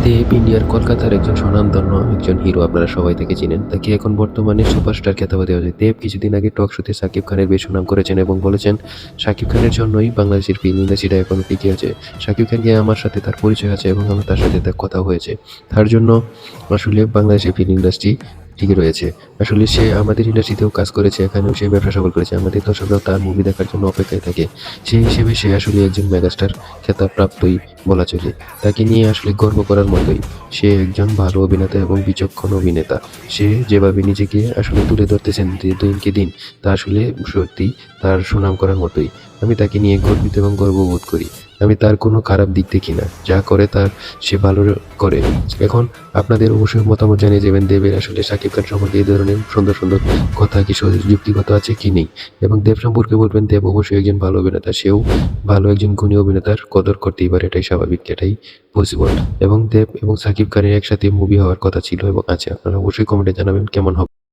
দেব ইন্ডিয়ার কলকাতার একজন স্বনামধন্য একজন হিরো, আপনারা সবাই তাকে চিনেন। তাকে এখন বর্তমানে সুপারস্টার খেতাব দেওয়া হয়। দেব কিছুদিন আগে টক শোতে শাকিব খানের বেশ সুনাম করেছেন এবং বলেছেন শাকিব খানের জন্যই বাংলাদেশের ফিল্ম ইন্ডাস্ট্রিটা এখনো টিকে আছে। শাকিব খানকে আমার সাথে তার পরিচয় আছে এবং আমার তার সাথে তার কথা হয়েছে। তার জন্য আসলে বাংলাদেশের ফিল্ম ইন্ডাস্ট্রি টিকে রয়েছে। আসলে সে আমাদের ইন্ডাস্ট্রিতেও কাজ করেছে, এখানেও সে ব্যবসা সফল করেছে। আমাদের দর্শকরাও তার মুভি দেখার জন্য অপেক্ষায় থাকে। সেই হিসেবে সে আসলে একজন মেগাস্টার খেতাবপ্রাপ্তই বলা চলে। তাকে নিয়ে আসলে গর্ব করার মতোই। সে একজন ভালো অভিনেতা এবং বিচক্ষণ অভিনেতা। সে যেভাবে নিজেকে আসলে তুলে ধরতেছেন দিনকে দিন, তা আসলে সত্যি তার সুনাম করার মতোই। আমি তাকে নিয়ে গর্বিত এবং গর্ববোধ করি। আমি তার কোনো খারাপ দিক দেখি না। যা করে তার সে ভালো করে। এখন আপনাদের অবশ্যই মতামত জানিয়ে যাবেন দেবের আসলে শাকিব খান সম্পর্কে এই ধরনের সুন্দর, সুন্দর কথা কি যুক্তিগত আছে কি নেই? এবং দেব সম্পর্কে বলবেন দেব অবশ্যই একজন ভালো অভিনেতা। সেও ভালো একজন গুণী অভিনেতার কদর করতেই পারে, এটাই স্বাভাবিক, এটাই পসিবল। এবং দেব এবং শাকিব খানের একসাথে মুভি হওয়ার কথা ছিল এবং আছে। আপনারা অবশ্যই কমেন্টে জানাবেন কেমন হবে।